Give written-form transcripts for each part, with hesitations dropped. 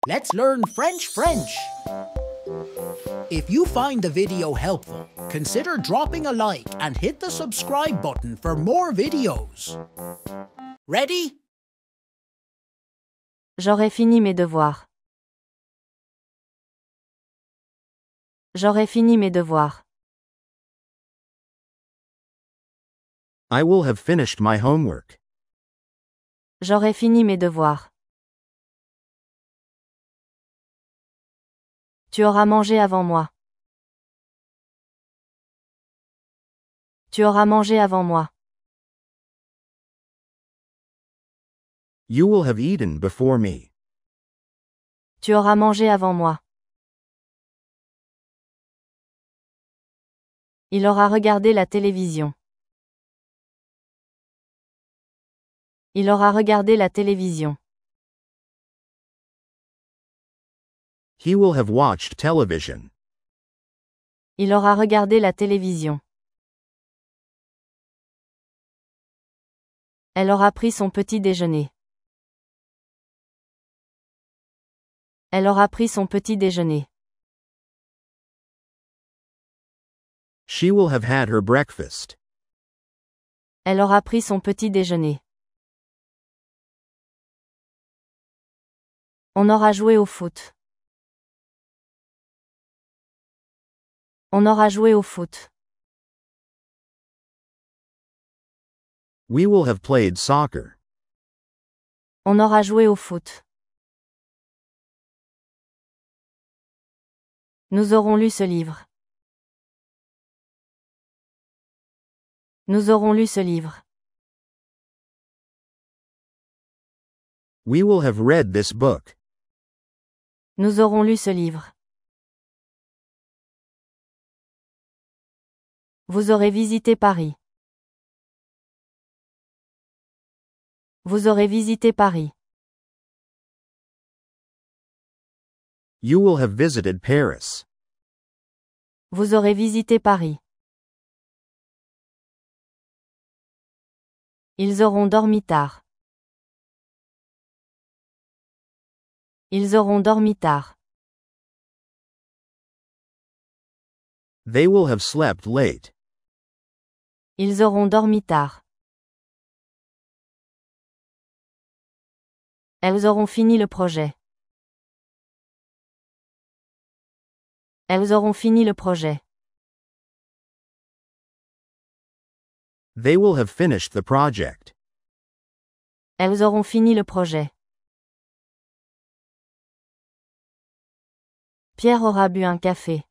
Let's learn French. If you find the video helpful, consider dropping a like and hit the subscribe button for more videos. Ready? J'aurais fini mes devoirs. J'aurais fini mes devoirs. I will have finished my homework. J'aurais fini mes devoirs. Tu auras mangé avant moi. Tu auras mangé avant moi. You will have eaten before me. Tu auras mangé avant moi. Il aura regardé la télévision. Il aura regardé la télévision. He will have watched television. Il aura regardé la télévision. Elle aura pris son petit déjeuner. Elle aura pris son petit déjeuner. She will have had her breakfast. Elle aura pris son petit déjeuner. On aura joué au foot. On aura joué au foot. We will have played soccer. On aura joué au foot. Nous aurons lu ce livre. Nous aurons lu ce livre. We will have read this book. Nous aurons lu ce livre. Vous aurez visité Paris. Vous aurez visité Paris. You will have visited Paris. Vous aurez visité Paris. Ils auront dormi tard. Ils auront dormi tard. They will have slept late. Ils auront dormi tard. Elles auront fini le projet. Elles auront fini le projet. They will have finished the project. Elles auront fini le projet. Pierre aura bu un café.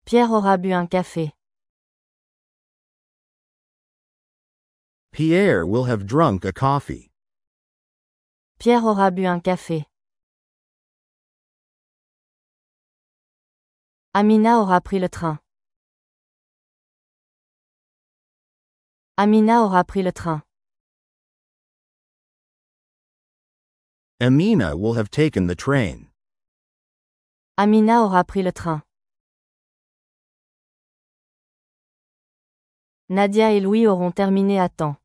Pierre aura bu un café. Pierre will have drunk a coffee. Pierre aura bu un café. Amina aura pris le train. Amina aura pris le train. Amina will have taken the train. Amina aura pris le train. Nadia et Louis auront terminé à temps.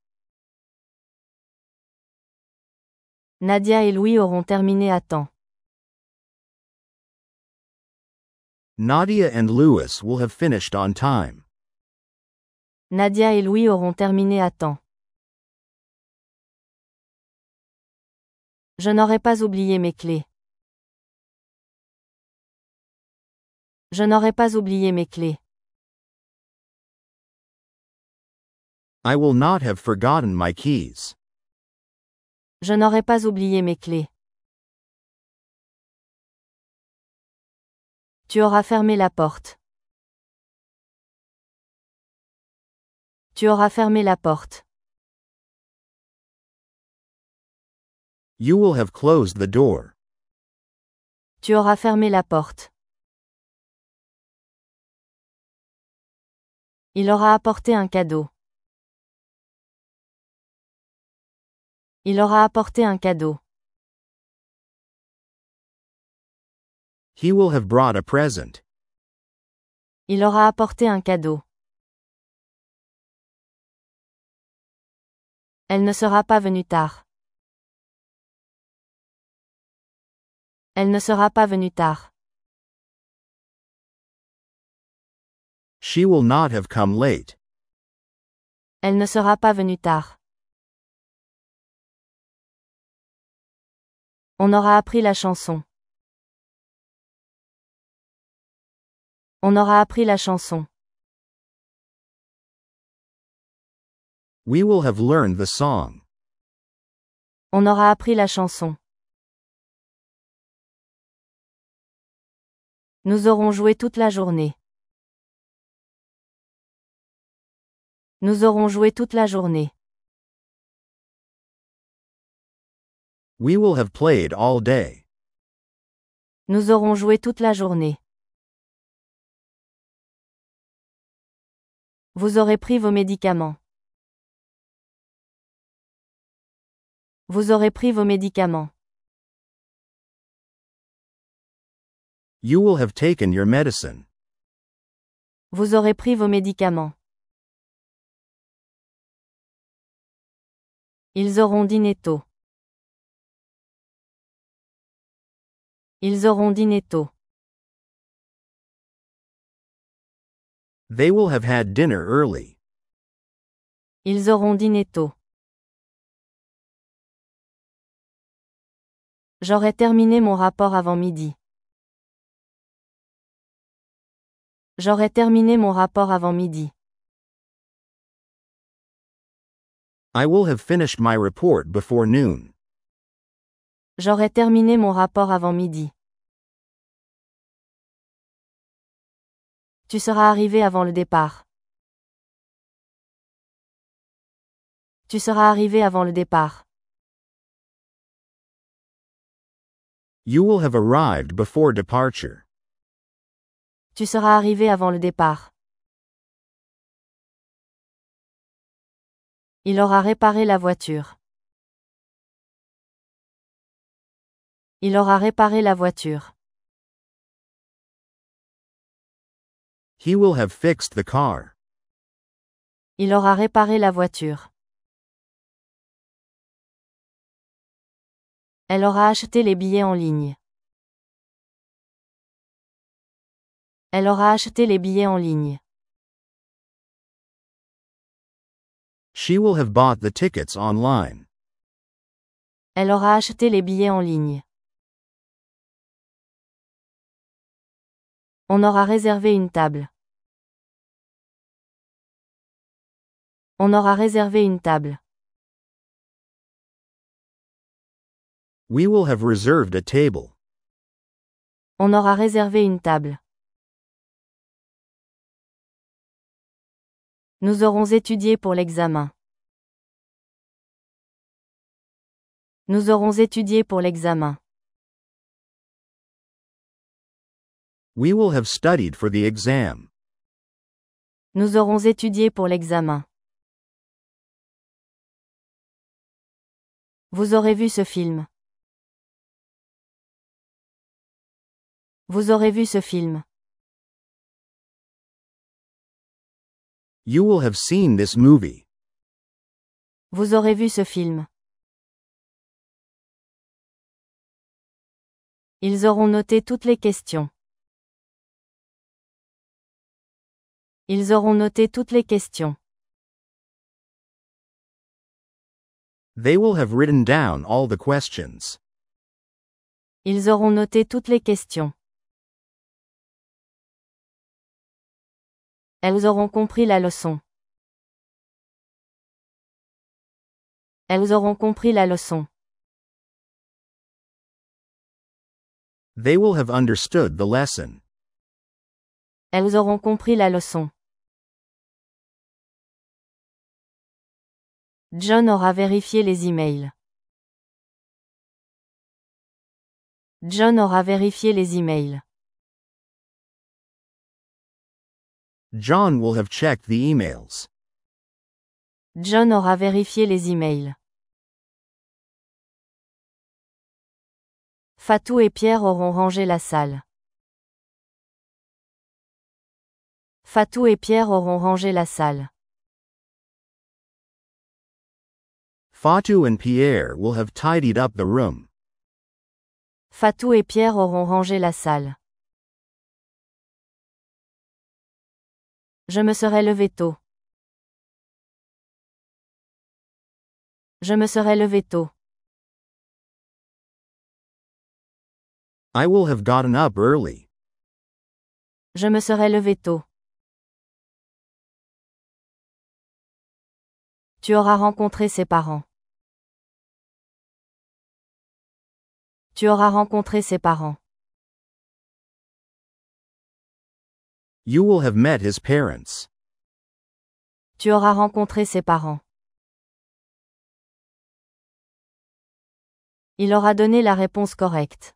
Nadia et Louis auront terminé à temps. Nadia and Louis will have finished on time. Nadia et Louis auront terminé à temps. Je n'aurai pas oublié mes clés. Je n'aurai pas oublié mes clés. I will not have forgotten my keys. Je n'aurai pas oublié mes clés. Tu auras fermé la porte. Tu auras fermé la porte. You will have closed the door. Tu auras fermé la porte. Il aura apporté un cadeau. Il aura apporté un cadeau. He will have brought a present. Il aura apporté un cadeau. Elle ne sera pas venue tard. Elle ne sera pas venue tard. She will not have come late. Elle ne sera pas venue tard. On aura appris la chanson. On aura appris la chanson. We will have learned the song. On aura appris la chanson. Nous aurons joué toute la journée. Nous aurons joué toute la journée. We will have played all day. Nous aurons joué toute la journée. Vous aurez pris vos médicaments. Vous aurez pris vos médicaments. You will have taken your medicine. Vous aurez pris vos médicaments. Ils auront dîné tôt. Ils auront dîné tôt. They will have had dinner early. Ils auront dîné tôt. J'aurai terminé mon rapport avant midi. J'aurai terminé mon rapport avant midi. I will have finished my report before noon. J'aurai terminé mon rapport avant midi. Tu seras arrivé avant le départ. Tu seras arrivé avant le départ. You will have arrived before departure. Tu seras arrivé avant le départ. Il aura réparé la voiture. Il aura réparé la voiture. He will have fixed the car. Il aura réparé la voiture. Elle aura acheté les billets en ligne. Elle aura acheté les billets en ligne. She will have bought the tickets online. Elle aura acheté les billets en ligne. On aura réservé une table. On aura réservé une table. We will have reserved a table. On aura réservé une table. Nous aurons étudié pour l'examen. Nous aurons étudié pour l'examen. We will have studied for the exam. Nous aurons étudié pour l'examen. Vous aurez vu ce film. Vous aurez vu ce film. You will have seen this movie. Vous aurez vu ce film. Ils auront noté toutes les questions. Ils auront noté toutes les questions. They will have written down all the questions. Ils auront noté toutes les questions. Elles auront compris la leçon. Elles auront compris la leçon. They will have understood the lesson. Elles auront compris la leçon. John aura vérifié les emails. John aura vérifié les emails. John will have checked the emails. John aura vérifié les emails. Fatou et Pierre auront rangé la salle. Fatou et Pierre auront rangé la salle. Fatou and Pierre will have tidied up the room. Fatou et Pierre auront rangé la salle. Je me serais levé tôt. Je me serais levé tôt. I will have gotten up early. Je me serais levé tôt. Tu auras rencontré ses parents. Tu auras rencontré ses parents. You will have met his parents. Tu auras rencontré ses parents. Il aura donné la réponse correcte.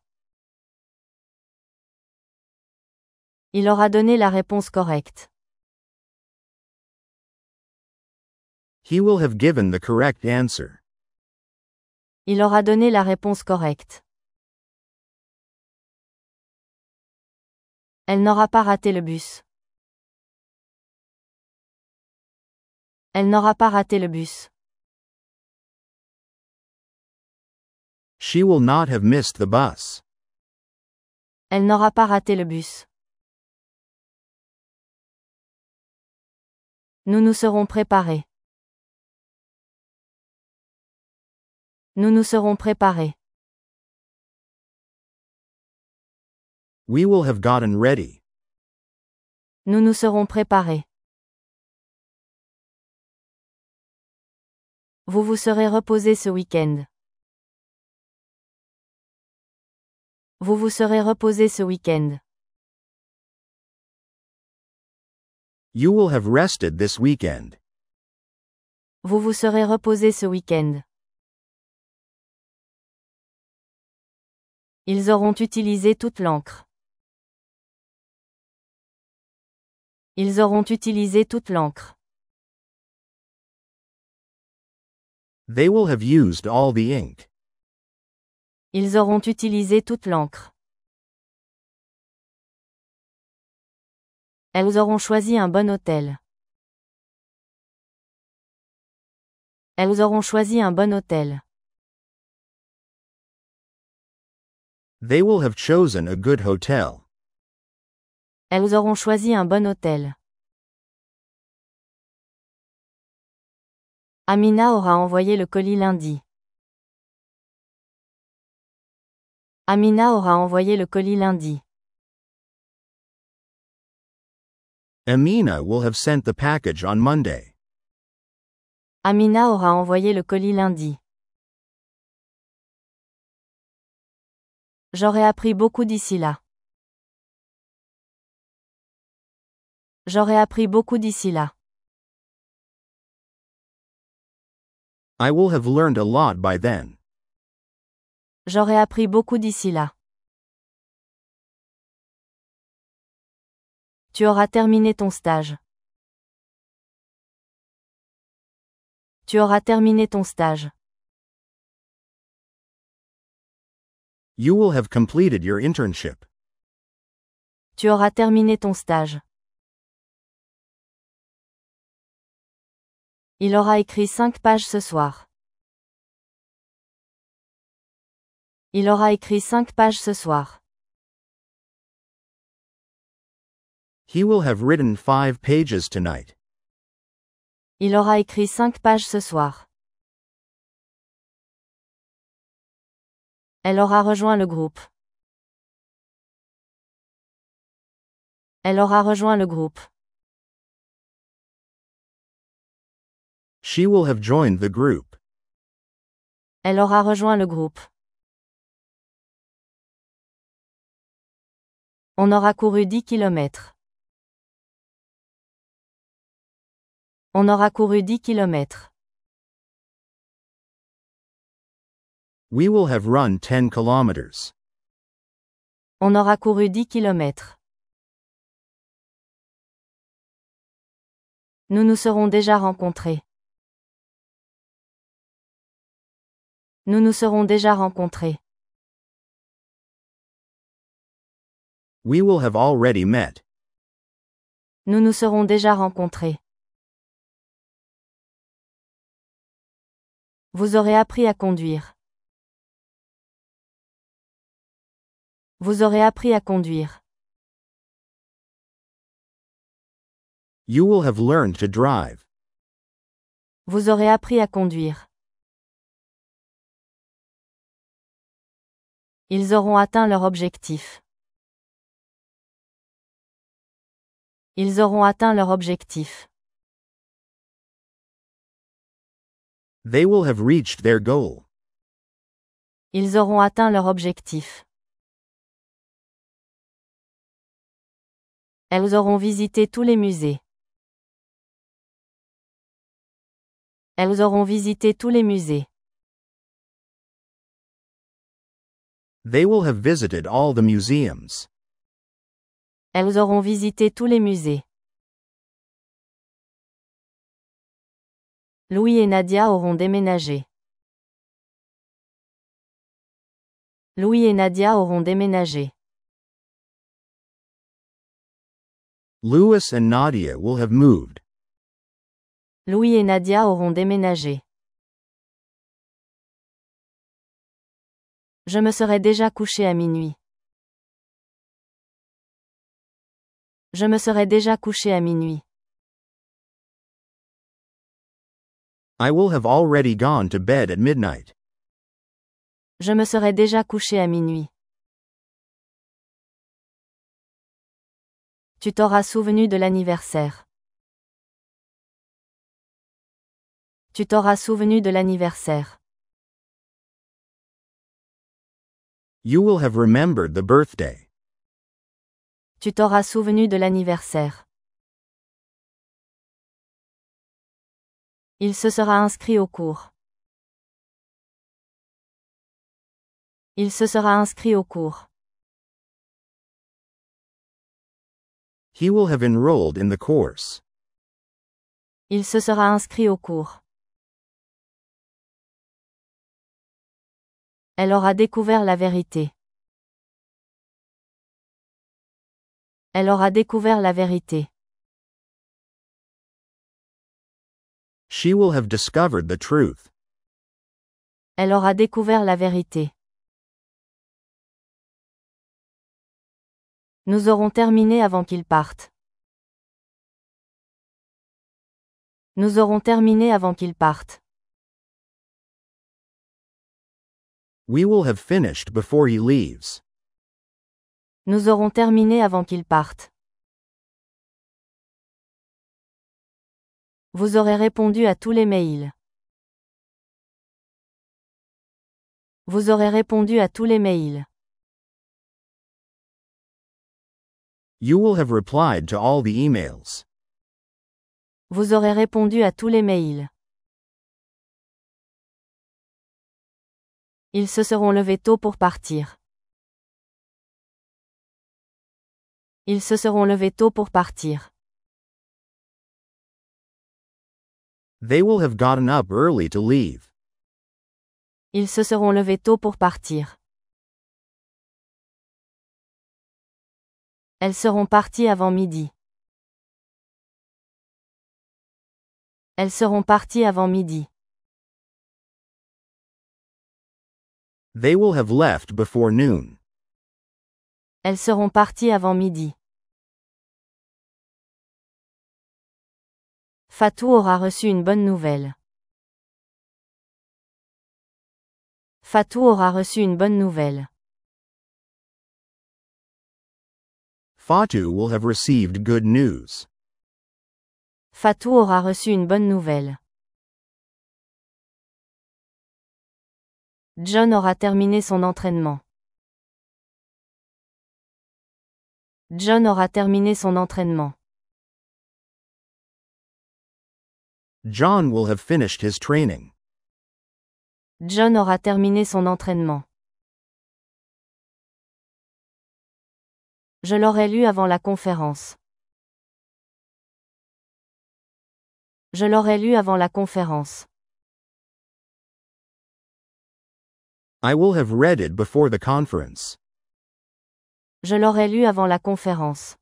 Il aura donné la réponse correcte. He will have given the correct answer. Il aura donné la réponse correcte. Elle n'aura pas raté le bus. Elle n'aura pas raté le bus. She will not have missed the bus. Elle n'aura pas raté le bus. Nous nous serons préparés. Nous nous serons préparés. We will have gotten ready. Nous nous serons préparés. Vous vous serez reposé ce week-end. Vous vous serez reposé ce week-end. You will have rested this weekend. Vous vous serez reposé ce week-end. Ils auront utilisé toute l'encre. Ils auront utilisé toute l'encre. They will have used all the ink. Ils auront utilisé toute l'encre. Elles auront choisi un bon hôtel. Elles auront choisi un bon hôtel. They will have chosen a good hotel. Elles auront choisi un bon hôtel. Amina aura envoyé le colis lundi. Amina aura envoyé le colis lundi. Amina will have sent the package on Monday. Amina aura envoyé le colis lundi. J'aurai appris beaucoup d'ici là. J'aurai appris beaucoup d'ici là. I will have learned a lot by then. J'aurai appris beaucoup d'ici là. Tu auras terminé ton stage. Tu auras terminé ton stage. You will have completed your internship. Tu auras terminé ton stage. Il aura écrit 5 pages ce soir. Il aura écrit 5 pages ce soir. He will have written 5 pages tonight. Il aura écrit 5 pages ce soir. Elle aura rejoint le groupe. Elle aura rejoint le groupe. She will have joined the group. Elle aura rejoint le groupe. On aura couru 10 kilomètres. On aura couru 10 kilomètres. We will have run 10 kilometers. On aura couru 10 kilomètres. Nous nous serons déjà rencontrés. Nous nous serons déjà rencontrés. We will have already met. Nous nous serons déjà rencontrés. Vous aurez appris à conduire. Vous aurez appris à conduire. You will have learned to drive. Vous aurez appris à conduire. Ils auront atteint leur objectif. Ils auront atteint leur objectif. They will have reached their goal. Ils auront atteint leur objectif. Elles auront visité tous les musées. Elles auront visité tous les musées. They will have visited all the museums. Elles auront visité tous les musées. Louis et Nadia auront déménagé. Louis et Nadia auront déménagé. Louis and Nadia will have moved. Louis et Nadia auront déménagé. Je me serais déjà couché à minuit. Je me serais déjà couché à minuit. I will have already gone to bed at midnight. Je me serais déjà couché à minuit. Tu t'auras souvenu de l'anniversaire. Tu t'auras souvenu de l'anniversaire. You will have remembered the birthday. Tu t'auras souvenu de l'anniversaire. Il se sera inscrit au cours. Il se sera inscrit au cours. He will have enrolled in the course. Il se sera inscrit au cours. Elle aura découvert la vérité. Elle aura découvert la vérité. She will have discovered the truth. Elle aura découvert la vérité. Nous aurons terminé avant qu'ils partent. Nous aurons terminé avant qu'ils partent. We will have finished before he leaves. Nous aurons terminé avant qu'ils partent. Vous aurez répondu à tous les mails. Vous aurez répondu à tous les mails. You will have replied to all the emails. Vous aurez répondu à tous les mails. Ils se seront levés tôt pour partir. Ils se seront levés tôt pour partir. They will have gotten up early to leave. Ils se seront levés tôt pour partir. Elles seront parties avant midi. Elles seront parties avant midi. They will have left before noon. Elles seront parties avant midi. Fatou aura reçu une bonne nouvelle. Fatou aura reçu une bonne nouvelle. Fatou will have received good news. Fatou aura reçu une bonne nouvelle. John aura terminé son entraînement. John aura terminé son entraînement. John will have finished his training. John aura terminé son entraînement. Je l'aurai lu avant la conférence. Je l'aurai lu avant la conférence. I will have read it before the conference. Je l'aurai lu avant la conférence.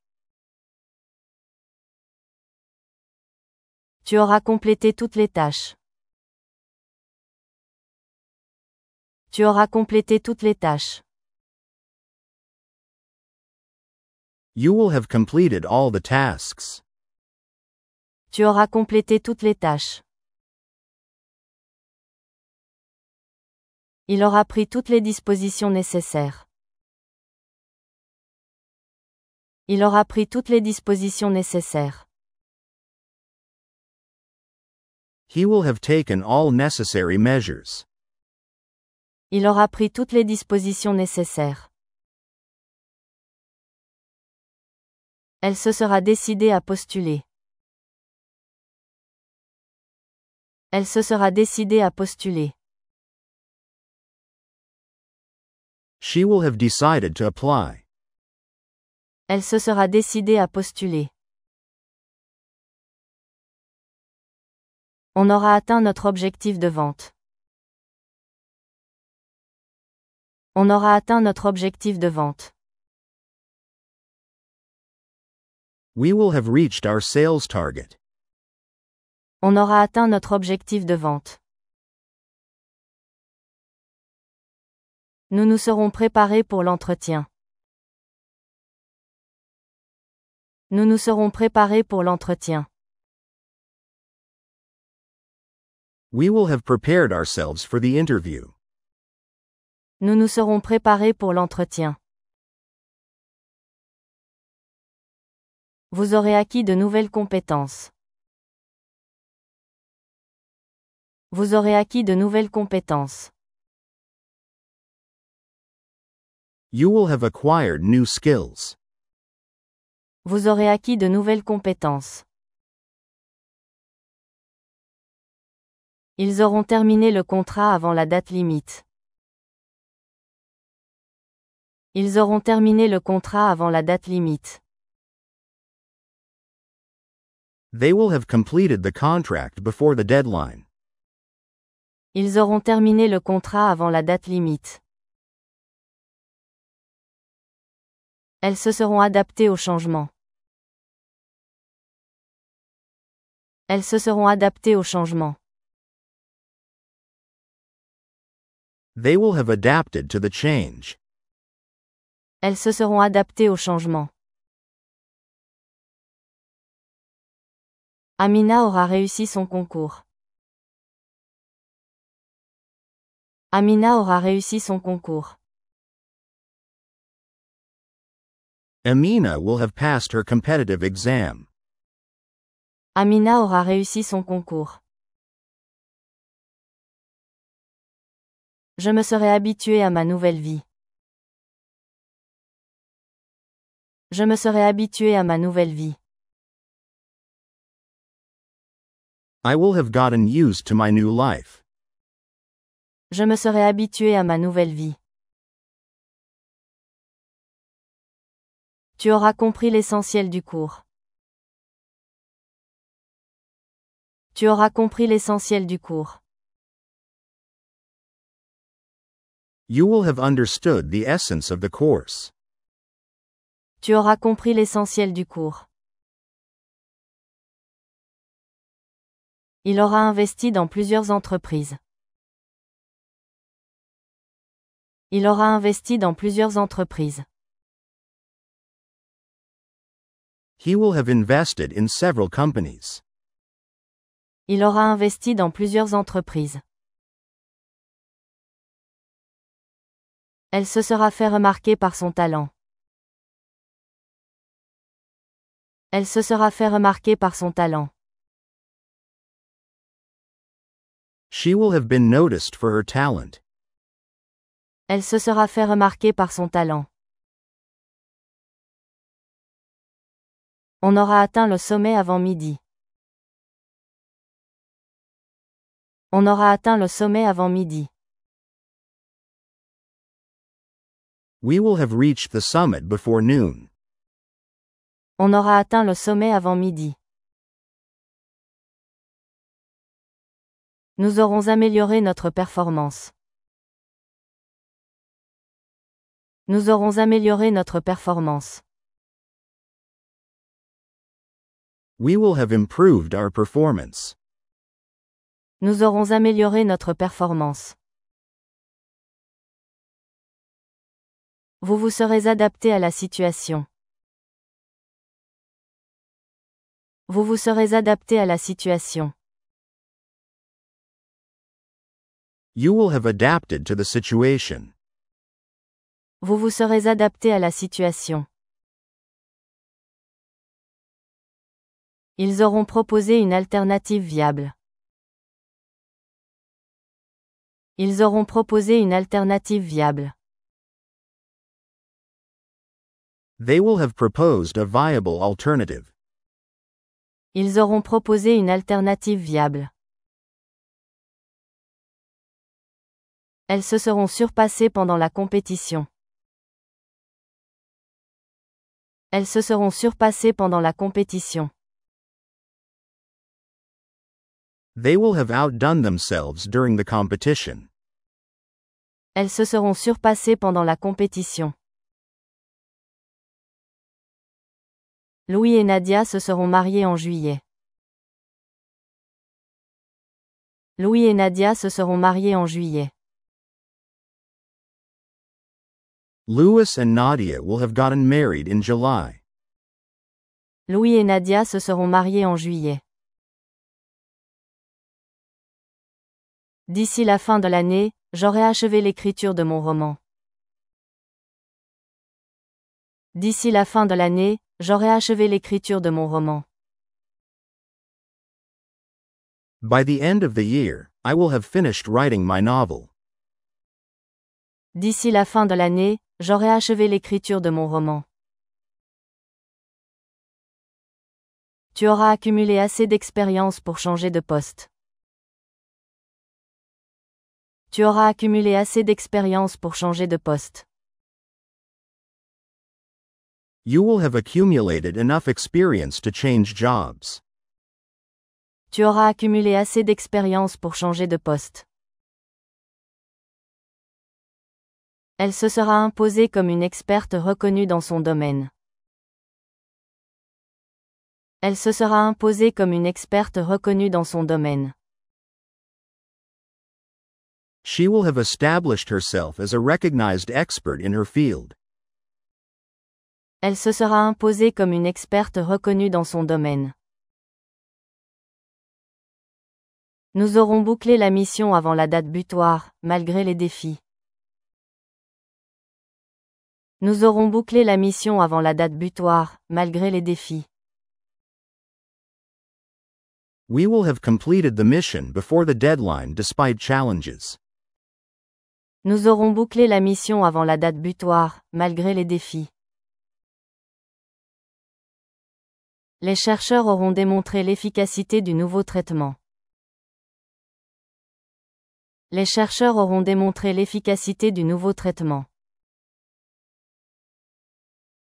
Tu auras complété toutes les tâches. Tu auras complété toutes les tâches. You will have completed all the tasks. Tu auras complété toutes les tâches. Il aura pris toutes les dispositions nécessaires. Il aura pris toutes les dispositions nécessaires. He will have taken all necessary measures. Il aura pris toutes les dispositions nécessaires. Elle se sera décidée à postuler. Elle se sera décidée à postuler. She will have decided to apply. Elle se sera décidée à postuler. On aura atteint notre objectif de vente. On aura atteint notre objectif de vente. We will have reached our sales target. On aura atteint notre objectif de vente. Nous nous serons préparés pour l'entretien. Nous nous serons préparés pour l'entretien. We will have prepared ourselves for the interview. Nous nous serons préparés pour l'entretien. Vous aurez acquis de nouvelles compétences. Vous aurez acquis de nouvelles compétences. You will have acquired new skills. Vous aurez acquis de nouvelles compétences. Ils auront terminé le contrat avant la date limite. Ils auront terminé le contrat avant la date limite. They will have completed the contract before the deadline. Ils auront terminé le contrat avant la date limite. Elles se seront adaptées au changement. Elles se seront adaptées au changement. They will have adapted to the change. Elles se seront adaptées au changement. Amina aura réussi son concours. Amina aura réussi son concours. Amina will have passed her competitive exam. Amina aura réussi son concours. Je me serai habituée à ma nouvelle vie. Je me serai habituée à ma nouvelle vie. I will have gotten used to my new life. Je me serai habituée à ma nouvelle vie. Tu auras compris l'essentiel du cours. Tu auras compris l'essentiel du cours. You will have understood the essence of the course. Tu auras compris l'essentiel du cours. Il aura investi dans plusieurs entreprises. Il aura investi dans plusieurs entreprises. He will have invested in several companies. Il aura investi dans plusieurs entreprises. Elle se sera fait remarquer par son talent. Elle se sera fait remarquer par son talent. She will have been noticed for her talent. Elle se sera fait remarquer par son talent. On aura atteint le sommet avant midi. On aura atteint le sommet avant midi. We will have reached the summit before noon. On aura atteint le sommet avant midi. Nous aurons amélioré notre performance. Nous aurons amélioré notre performance. We will have improved our performance. Nous aurons amélioré notre performance. Vous vous serez adapté à la situation. Vous vous serez adapté à la situation. You will have adapted to the situation. Vous vous serez adapté à la situation. Ils auront proposé une alternative viable. Ils auront proposé une alternative viable. They will have proposed a viable alternative. Ils auront proposé une alternative viable. Elles se seront surpassées pendant la compétition. Elles se seront surpassées pendant la compétition. They will have outdone themselves during the competition. Elles se seront surpassées pendant la compétition. Louis et Nadia se seront mariés en juillet. Louis et Nadia se seront mariés en juillet. Louis and Nadia will have gotten married in July. Louis et Nadia se seront mariés en juillet. D'ici la fin de l'année, j'aurai achevé l'écriture de mon roman. D'ici la fin de l'année, j'aurai achevé l'écriture de mon roman. By the end of the year, I will have finished writing my novel. D'ici la fin de l'année, j'aurai achevé l'écriture de mon roman. Tu auras accumulé assez d'expérience pour changer de poste. Tu auras accumulé assez d'expérience pour changer de poste. You will have accumulated enough experience to change jobs. Tu auras accumulé assez d'expérience pour changer de poste. Elle se sera imposée comme une experte reconnue dans son domaine. Elle se sera imposée comme une experte reconnue dans son domaine. She will have established herself as a recognized expert in her field. Elle se sera imposée comme une experte reconnue dans son domaine. Nous aurons bouclé la mission avant la date butoir, malgré les défis. Nous aurons bouclé la mission avant la date butoir, malgré les défis. We will have completed the mission before the deadline despite challenges. Nous aurons bouclé la mission avant la date butoir, malgré les défis. Les chercheurs auront démontré l'efficacité du nouveau traitement. Les chercheurs auront démontré l'efficacité du nouveau traitement.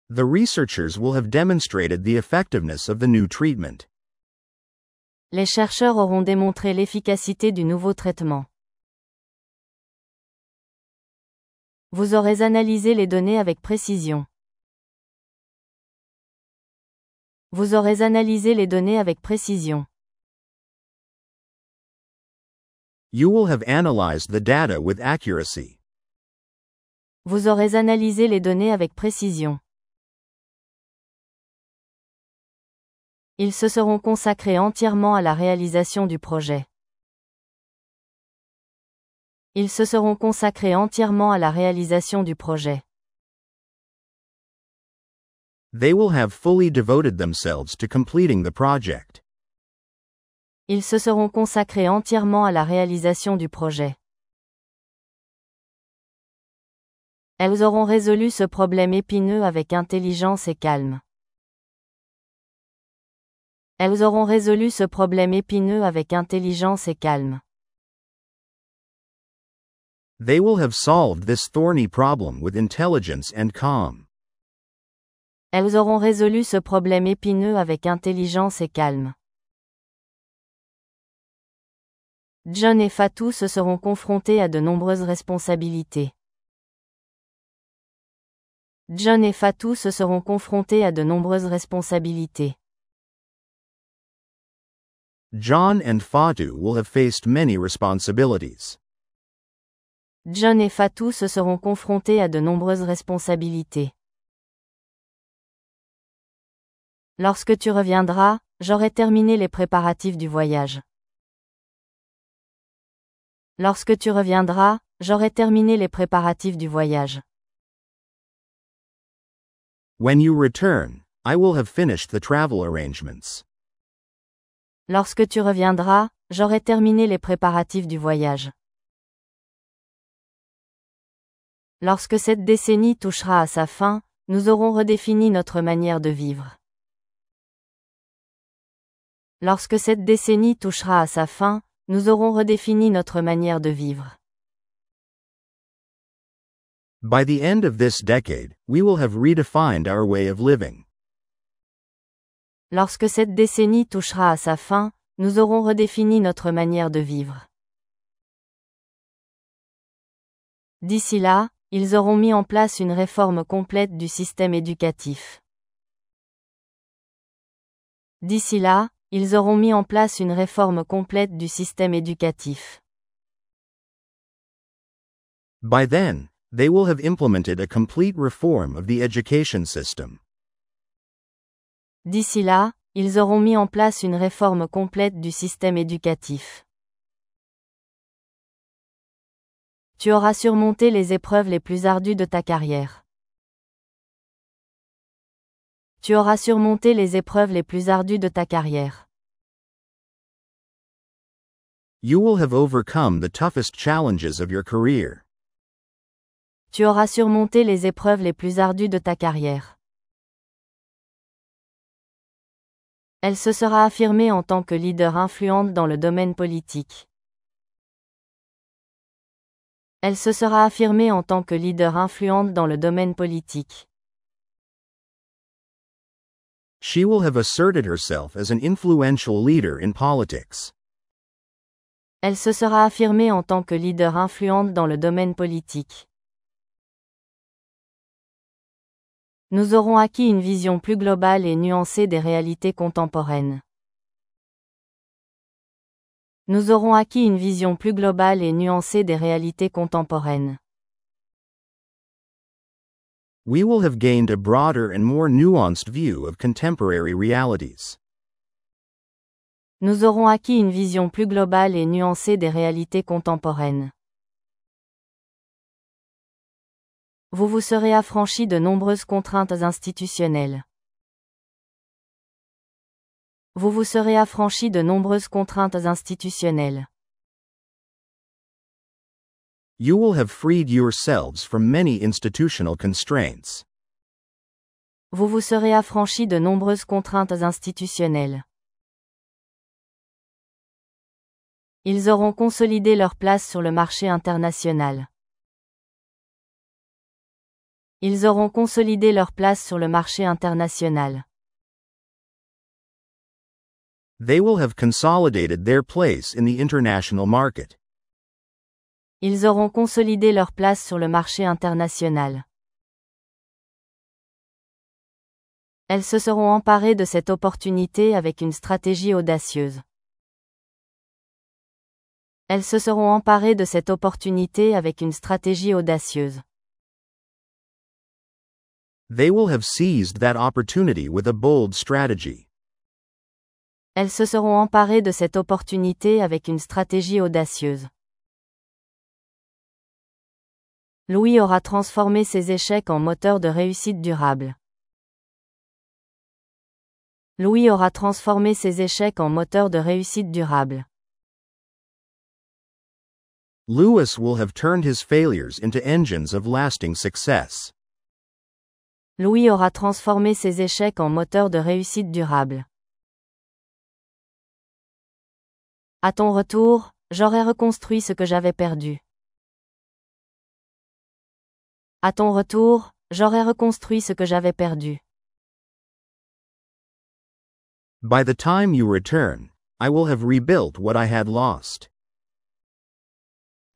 The researchers will have demonstrated the effectiveness of the new treatment. Les chercheurs auront démontré l'efficacité du nouveau traitement. Vous aurez analysé les données avec précision. Vous aurez analysé les données avec précision. You will have analyzed the data with accuracy. Vous aurez analysé les données avec précision. Ils se seront consacrés entièrement à la réalisation du projet. Ils se seront consacrés entièrement à la réalisation du projet. They will have fully devoted themselves to completing the project. Ils se seront consacrés entièrement à la réalisation du projet. Elles auront résolu ce problème épineux avec intelligence et calme. Elles auront résolu ce problème épineux avec intelligence et calme. They will have solved this thorny problem with intelligence and calm. Elles auront résolu ce problème épineux avec intelligence et calme. John et Fatou se seront confrontés à de nombreuses responsabilités. John et Fatou se seront confrontés à de nombreuses responsabilités. John and Fatou will have faced many responsibilities. John et Fatou se seront confrontés à de nombreuses responsabilités. Lorsque tu reviendras, j'aurai terminé les préparatifs du voyage. Lorsque tu reviendras, j'aurai terminé les préparatifs du voyage. When you return, I will have finished the travel arrangements. Lorsque tu reviendras, j'aurai terminé les préparatifs du voyage. Lorsque cette décennie touchera à sa fin, nous aurons redéfini notre manière de vivre. Lorsque cette décennie touchera à sa fin, nous aurons redéfini notre manière de vivre. By the end of this decade, we will have redefined our way of living. Lorsque cette décennie touchera à sa fin, nous aurons redéfini notre manière de vivre. D'ici là, ils auront mis en place une réforme complète du système éducatif. D'ici là, ils auront mis en place une réforme complète du système éducatif. By then, they will have implemented a complete reform of the education system. D'ici là, ils auront mis en place une réforme complète du système éducatif. Tu auras surmonté les épreuves les plus ardues de ta carrière. Tu auras surmonté les épreuves les plus ardues de ta carrière. You will have overcome the toughest challenges of your career. Tu auras surmonté les épreuves les plus ardues de ta carrière. Elle se sera affirmée en tant que leader influente dans le domaine politique. Elle se sera affirmée en tant que leader influente dans le domaine politique. She will have asserted herself as an influential leader in politics. Elle se sera affirmée en tant que leader influente dans le domaine politique. Nous aurons acquis une vision plus globale et nuancée des réalités contemporaines. Nous aurons acquis une vision plus globale et nuancée des réalités contemporaines. We will have gained a broader and more nuanced view of contemporary realities. Nous aurons acquis une vision plus globale et nuancée des réalités contemporaines. Vous vous serez affranchi de nombreuses contraintes institutionnelles. Vous vous serez affranchi de nombreuses contraintes institutionnelles. You will have freed yourselves from many institutional constraints. Vous vous serez affranchi de nombreuses contraintes institutionnelles. Ils auront consolidé leur place sur le marché international. Ils auront consolidé leur place sur le marché international. They will have consolidated their place in the international market. Ils auront consolidé leur place sur le marché international. Elles se seront emparées de cette opportunité avec une stratégie audacieuse. Elles se seront emparées de cette opportunité avec une stratégie audacieuse. They will have seized that opportunity with a bold strategy. Elles se seront emparées de cette opportunité avec une stratégie audacieuse. Louis aura transformé ses échecs en moteur de réussite durable. Louis aura transformé ses échecs en moteur de réussite durable. Lewis will have turned his failures into engines of lasting success. Louis aura transformé ses échecs en moteur de réussite durable. À ton retour, j'aurai reconstruit ce que j'avais perdu. À ton retour, j'aurai reconstruit ce que j'avais perdu. By the time you return, I will have rebuilt what I had lost.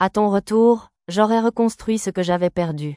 À ton retour, j'aurai reconstruit ce que j'avais perdu.